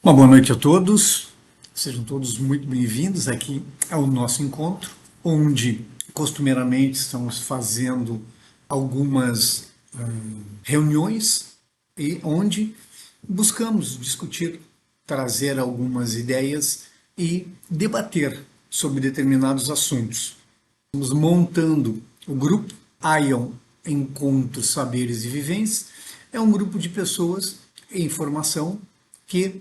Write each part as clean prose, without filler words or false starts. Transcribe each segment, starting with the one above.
Uma boa noite a todos, sejam todos muito bem-vindos aqui ao nosso encontro, onde costumeiramente estamos fazendo algumas reuniões e onde buscamos discutir, trazer algumas ideias e debater sobre determinados assuntos. Estamos montando o grupo Ion Encontros, Saberes e Vivências. É um grupo de pessoas em formação que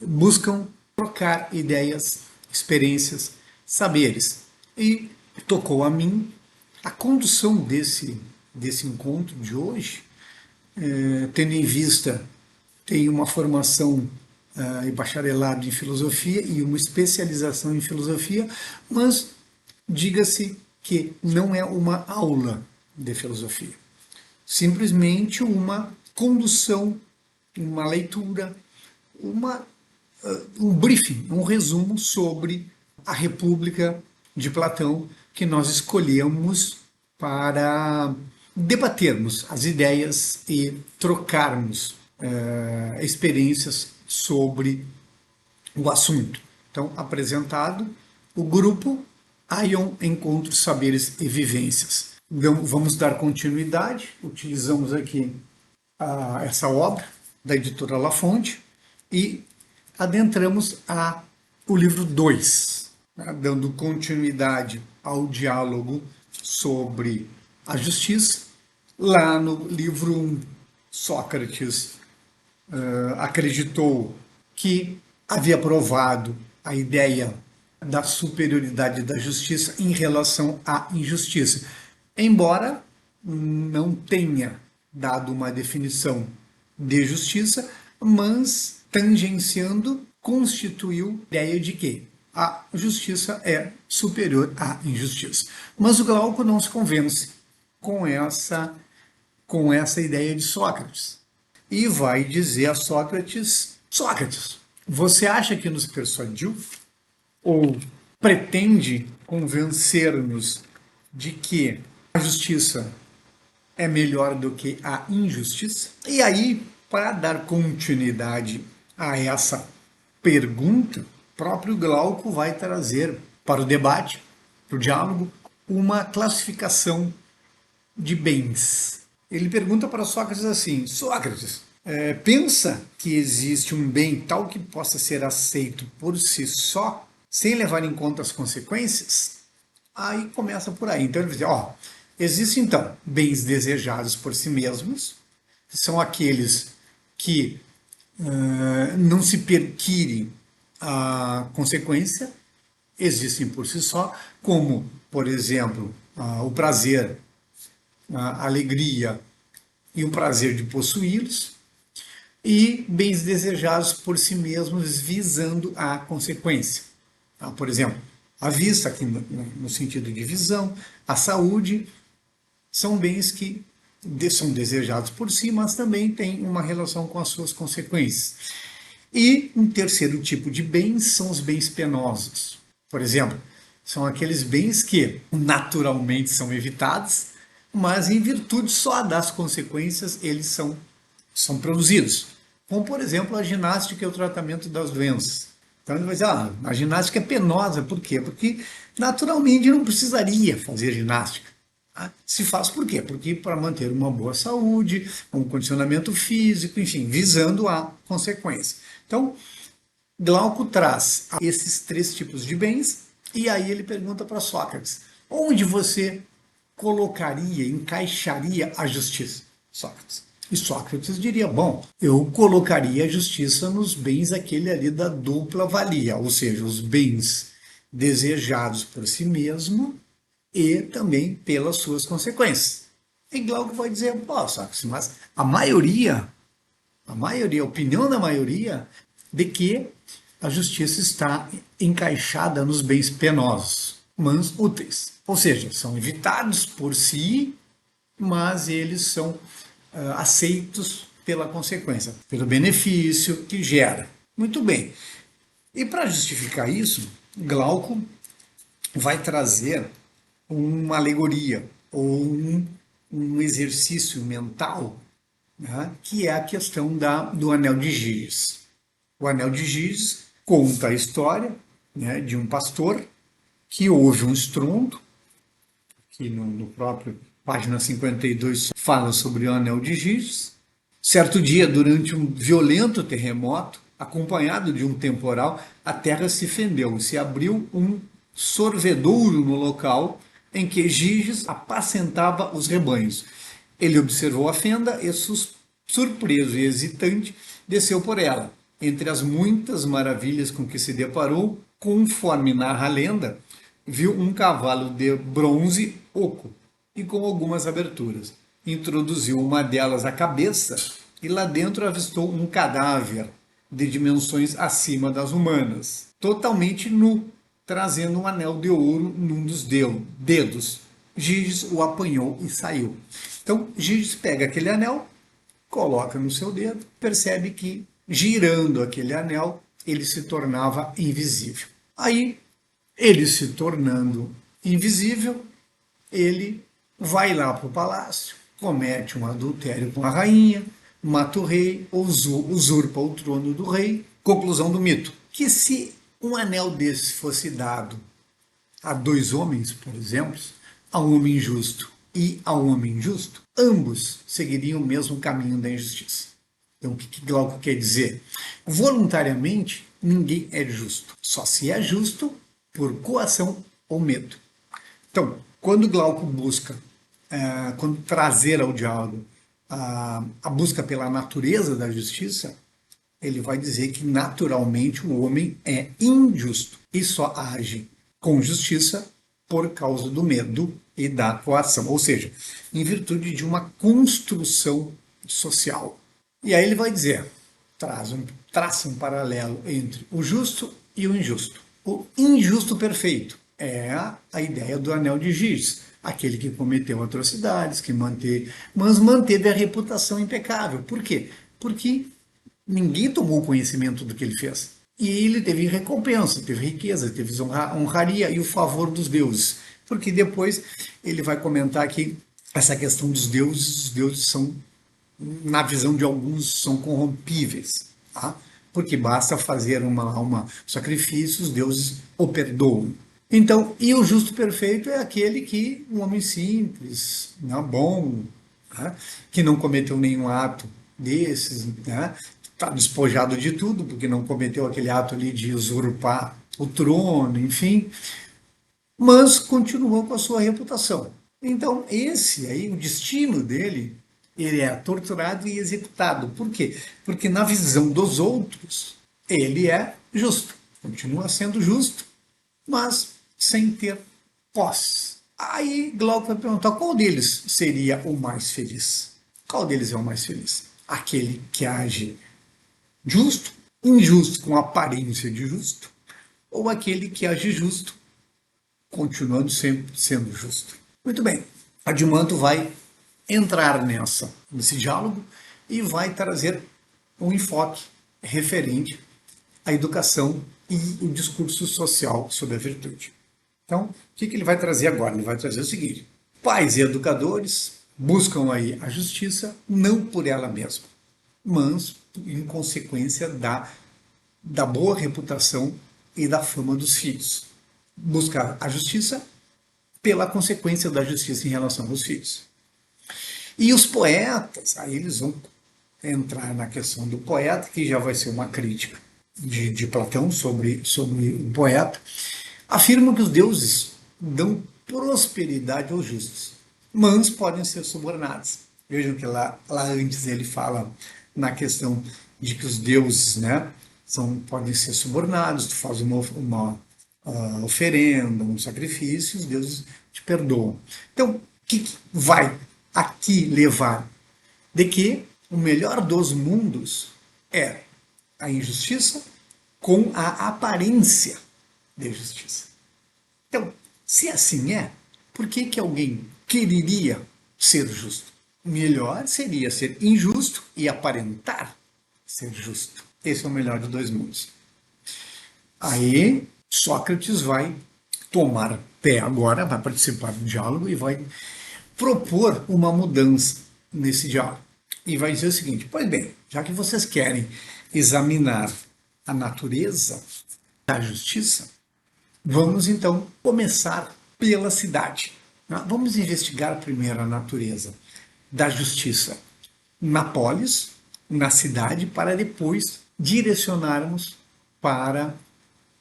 buscam trocar ideias, experiências, saberes. E tocou a mim a condução desse encontro de hoje, tendo em vista, tenho uma formação e bacharelado em filosofia e uma especialização em filosofia, mas diga-se que não é uma aula de filosofia, simplesmente uma condução, uma leitura, um briefing, um resumo sobre a República de Platão que nós escolhemos para debatermos as ideias e trocarmos experiências sobre o assunto. Então, apresentado o grupo Ion Encontros, Saberes e Vivências. Então, vamos dar continuidade, utilizamos aqui essa obra da editora La Fonte e adentramos o livro 2, dando continuidade ao diálogo sobre a justiça. Lá no livro 1, Sócrates acreditou que havia provado a ideia da superioridade da justiça em relação à injustiça, embora não tenha dado uma definição de justiça, mas tangenciando, constituiu a ideia de que a justiça é superior à injustiça. Mas o Glauco não se convence com essa ideia de Sócrates. E vai dizer a Sócrates: Sócrates, você acha que nos persuadiu? Ou pretende convencer-nos de que a justiça é melhor do que a injustiça? E aí, para dar continuidade a essa pergunta, o próprio Glauco vai trazer para o debate, para o diálogo, uma classificação de bens. Ele pergunta para Sócrates assim: Sócrates, pensa que existe um bem tal que possa ser aceito por si só, sem levar em conta as consequências? Aí começa por aí. Então ele diz: existem então bens desejados por si mesmos, que são aqueles que não se perquirem a consequência, existem por si só, como, por exemplo, o prazer, a alegria e o prazer de possuí-los, e bens desejados por si mesmos visando a consequência. Por exemplo, a vista, aqui no sentido de visão, a saúde, são bens que são desejados por si, mas também têm uma relação com as suas consequências. E um terceiro tipo de bens são os bens penosos. Por exemplo, são aqueles bens que naturalmente são evitados, mas em virtude só das consequências eles são produzidos. Como, por exemplo, a ginástica e o tratamento das doenças. Então ele vai dizer: a ginástica é penosa, por quê? Porque naturalmente não precisaria fazer ginástica. Se faz por quê? Porque para manter uma boa saúde, um condicionamento físico, enfim, visando a consequência. Então, Glauco traz esses três tipos de bens e aí ele pergunta para Sócrates: onde você colocaria, encaixaria a justiça, Sócrates? E Sócrates diria: bom, eu colocaria a justiça nos bens aquele ali da dupla valia, ou seja, os bens desejados por si mesmo e também pelas suas consequências. E Glauco vai dizer: Sócrates, mas a maioria, a opinião da maioria, de que a justiça está encaixada nos bens penosos, mas úteis. Ou seja, são evitados por si, mas eles são aceitos pela consequência, pelo benefício que gera. Muito bem. E para justificar isso, Glauco vai trazer uma alegoria ou um exercício mental, né, que é a questão do anel de Giges. O Anel de Giges conta a história, né, de um pastor que ouve um estrondo, que no próprio página 52 fala sobre o Anel de Giges. Certo dia, durante um violento terremoto, acompanhado de um temporal, a terra se fendeu e se abriu um sorvedouro no local em que Giges apacentava os rebanhos. Ele observou a fenda e, surpreso e hesitante, desceu por ela. Entre as muitas maravilhas com que se deparou, conforme narra a lenda, viu um cavalo de bronze oco e com algumas aberturas. Introduziu uma delas à cabeça e lá dentro avistou um cadáver de dimensões acima das humanas, totalmente nu, trazendo um anel de ouro num dos dedos. Giges o apanhou e saiu. Então, Giges pega aquele anel, coloca no seu dedo, percebe que, girando aquele anel, ele se tornava invisível. Aí, ele se tornando invisível, ele vai lá para o palácio, comete um adultério com a rainha, mata o rei, usurpa o trono do rei. Conclusão do mito, que se um anel desse fosse dado a dois homens, por exemplo, a um homem justo e a um homem injusto, ambos seguiriam o mesmo caminho da injustiça. Então, o que Glauco quer dizer? Voluntariamente, ninguém é justo. Só se é justo por coação ou medo. Então, quando Glauco busca, quando trazer ao diálogo a busca pela natureza da justiça, ele vai dizer que naturalmente o homem é injusto e só age com justiça por causa do medo e da coação, ou seja, em virtude de uma construção social. E aí ele vai dizer, traça um paralelo entre o justo e o injusto. O injusto perfeito é a ideia do Anel de Giges, aquele que cometeu atrocidades, mas manteve a reputação impecável. Por quê? Porque ninguém tomou conhecimento do que ele fez. E ele teve recompensa, teve riqueza, teve honraria e o favor dos deuses. Porque depois ele vai comentar que essa questão dos deuses, os deuses são, na visão de alguns, são corrompíveis. Tá? Porque basta fazer um sacrifício, os deuses o perdoam. Então, e o justo perfeito é aquele que, um homem simples, né, bom, né, que não cometeu nenhum ato desses, né, está despojado de tudo, porque não cometeu aquele ato ali de usurpar o trono, enfim, mas continuou com a sua reputação. Então, esse aí, o destino dele, ele é torturado e executado. Por quê? Porque na visão dos outros, ele é justo, continua sendo justo, mas sem ter posse. Aí Glauco vai perguntar qual deles seria o mais feliz. Qual deles é o mais feliz? Aquele que age justo, injusto com aparência de justo, ou aquele que age justo, continuando sempre sendo justo. Muito bem, Adimantro vai entrar nesse diálogo e vai trazer um enfoque referente à educação e o discurso social sobre a virtude. Então, o que ele vai trazer agora? Ele vai trazer o seguinte: pais e educadores buscam aí a justiça não por ela mesma, mas em consequência da boa reputação e da fama dos filhos. Buscar a justiça pela consequência da justiça em relação aos filhos. E os poetas, aí eles vão entrar na questão do poeta, que já vai ser uma crítica de Platão sobre o poeta, afirmam que os deuses dão prosperidade aos justos, mas podem ser subornados. Vejam que lá antes ele fala na questão de que os deuses, né, podem ser subornados, tu faz uma oferenda, um sacrifício, os deuses te perdoam. Então, o que vai aqui levar? De que o melhor dos mundos é a injustiça com a aparência de justiça. Então, se assim é, por que alguém quereria ser justo? Melhor seria ser injusto e aparentar ser justo. Esse é o melhor dos dois mundos. Aí, Sócrates vai tomar pé agora, vai participar do diálogo e vai propor uma mudança nesse diálogo. E vai dizer o seguinte: pois bem, já que vocês querem examinar a natureza da justiça, vamos então começar pela cidade. Vamos investigar primeiro a natureza da justiça na polis, na cidade, para depois direcionarmos para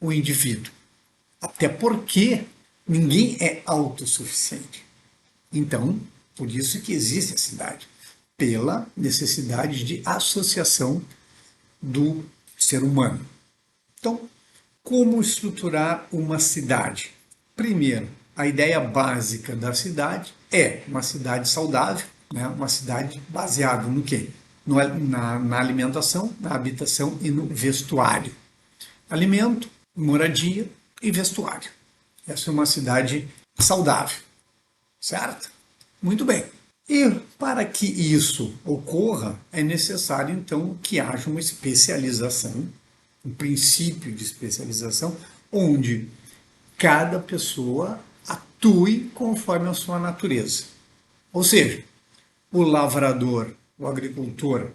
o indivíduo. Até porque ninguém é autossuficiente. Então, por isso que existe a cidade, pela necessidade de associação do ser humano. Então, como estruturar uma cidade? Primeiro, a ideia básica da cidade é uma cidade saudável, né? Uma cidade baseada no quê? Na alimentação, na habitação e no vestuário. Alimento, moradia e vestuário. Essa é uma cidade saudável, certo? Muito bem. E para que isso ocorra, é necessário então que haja uma especialização, um princípio de especialização, onde cada pessoa atue conforme a sua natureza. Ou seja, o lavrador, o agricultor,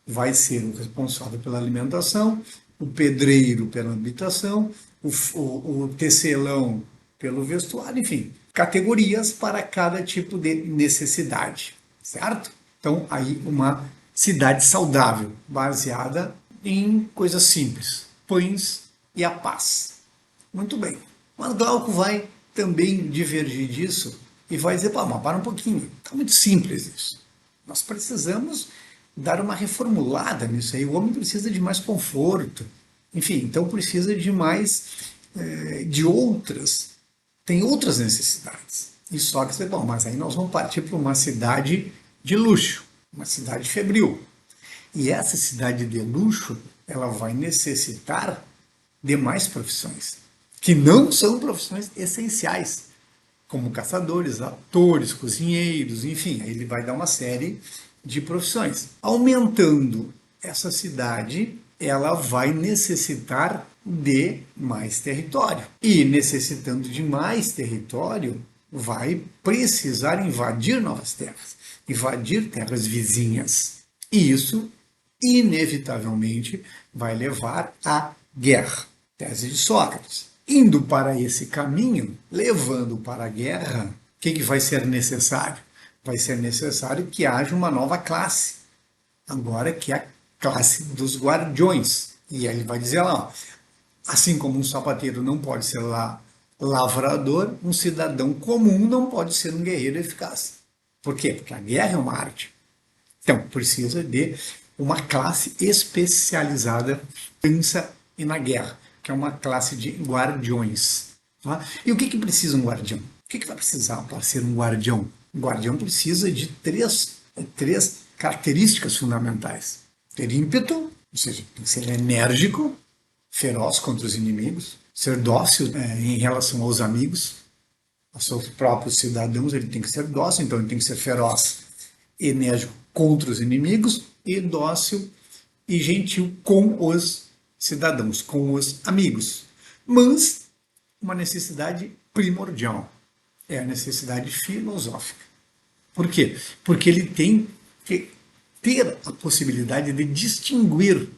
vai ser o responsável pela alimentação, o pedreiro pela habitação, o tecelão pelo vestuário, enfim, categorias para cada tipo de necessidade, certo? Então, aí uma cidade saudável, baseada em coisas simples, pães e a paz. Muito bem. Mas Glauco vai também divergir disso e vai dizer, mas para um pouquinho, está muito simples isso. Nós precisamos dar uma reformulada nisso aí. O homem precisa de mais conforto. Enfim, então precisa de mais, tem outras necessidades. E só que você, bom, mas aí nós vamos partir para uma cidade de luxo, uma cidade febril. E essa cidade de luxo, ela vai necessitar de mais profissões, que não são profissões essenciais, como caçadores, atores, cozinheiros, enfim, aí ele vai dar uma série de profissões. Aumentando essa cidade, ela vai necessitar de mais território. E necessitando de mais território, vai precisar invadir novas terras, invadir terras vizinhas. E isso, inevitavelmente, vai levar à guerra. Tese de Sócrates. Indo para esse caminho, levando para a guerra, o que vai ser necessário? Vai ser necessário que haja uma nova classe, agora que é a classe dos guardiões. E aí ele vai dizer lá, ó, assim como um sapateiro não pode ser lavrador, um cidadão comum não pode ser um guerreiro eficaz. Por quê? Porque a guerra é uma arte. Então, precisa de uma classe especializada na dança e na guerra, que é uma classe de guardiões. Tá? E o que precisa um guardião? O que vai precisar para ser um guardião? Um guardião precisa de três características fundamentais. Ter ímpeto, ou seja, tem que ser enérgico, feroz contra os inimigos, ser dócil em relação aos amigos, aos seus próprios cidadãos, ele tem que ser dócil, então ele tem que ser feroz, enérgico contra os inimigos e dócil e gentil com os cidadãos, com os amigos. Mas uma necessidade primordial é a necessidade filosófica. Por quê? Porque ele tem que ter a possibilidade de distinguir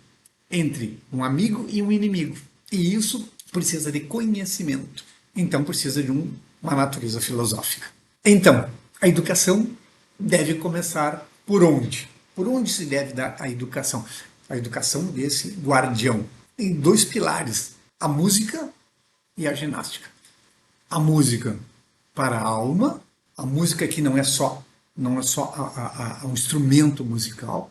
entre um amigo e um inimigo. E isso precisa de conhecimento. Então precisa de uma natureza filosófica. Então, a educação deve começar por onde? Por onde se deve dar a educação? A educação desse guardião. Tem dois pilares, a música e a ginástica. A música para a alma, a música que não é só um instrumento musical,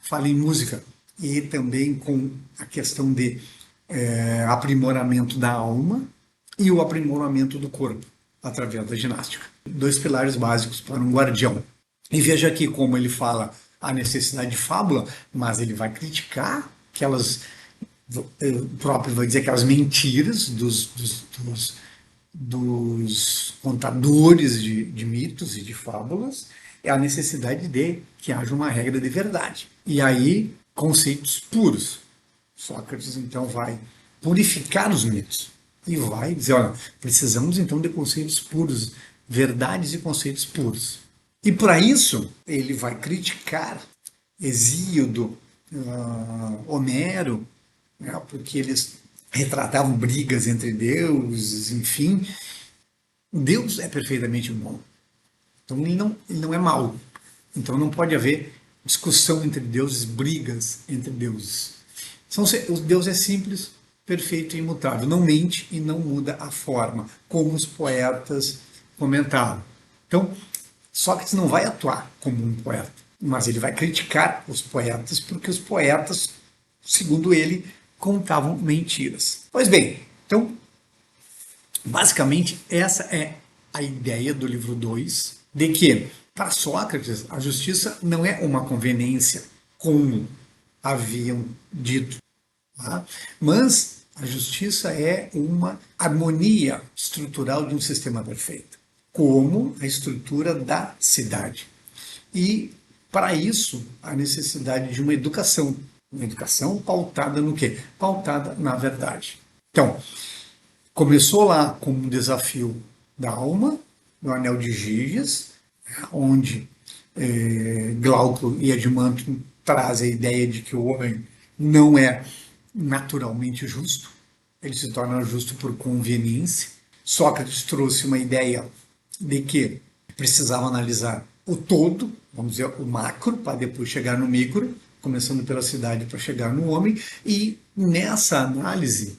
fala em música, e também com a questão de aprimoramento da alma e o aprimoramento do corpo, através da ginástica. Dois pilares básicos para um guardião. E veja aqui como ele fala a necessidade de fábula, mas ele vai criticar aquelas, o próprio vai dizer aquelas mentiras dos contadores de mitos e de fábulas, é a necessidade de que haja uma regra de verdade. E aí, conceitos puros. Sócrates, então, vai purificar os mitos e vai dizer, olha, precisamos, então, de conceitos puros, verdades e conceitos puros. E, para isso, ele vai criticar Hesíodo, Homero né, porque eles retratavam brigas entre deuses, enfim. Deus é perfeitamente bom. Então ele não é mau. Então não pode haver discussão entre deuses, brigas entre deuses. O Deus é simples, perfeito e imutável. Não mente e não muda a forma, como os poetas comentavam. Então, Sócrates não vai atuar como um poeta, mas ele vai criticar os poetas, porque os poetas, segundo ele, contavam mentiras. Pois bem, então, basicamente, essa é a ideia do livro 2, de que, para Sócrates, a justiça não é uma conveniência, como haviam dito, tá? Mas a justiça é uma harmonia estrutural de um sistema perfeito, como a estrutura da cidade. E, para isso, a necessidade de uma educação pautada no quê? Pautada na verdade. Então, começou lá como um desafio da alma, no Anel de Giges, onde Glauco e Edmanto trazem a ideia de que o homem não é naturalmente justo, ele se torna justo por conveniência. Sócrates trouxe uma ideia de que precisava analisar o todo, vamos dizer, o macro, para depois chegar no micro, começando pela cidade para chegar no homem, e nessa análise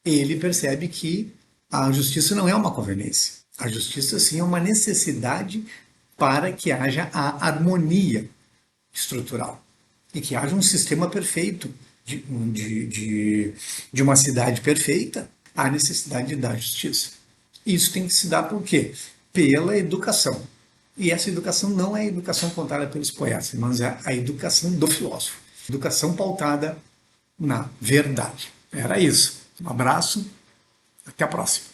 ele percebe que a justiça não é uma conveniência. A justiça, sim, é uma necessidade para que haja a harmonia estrutural e que haja um sistema perfeito de uma cidade perfeita, há necessidade da justiça. Isso tem que se dar por quê? Pela educação. E essa educação não é a educação contada pelos poetas, mas é a educação do filósofo. Educação pautada na verdade. Era isso. Um abraço, até a próxima.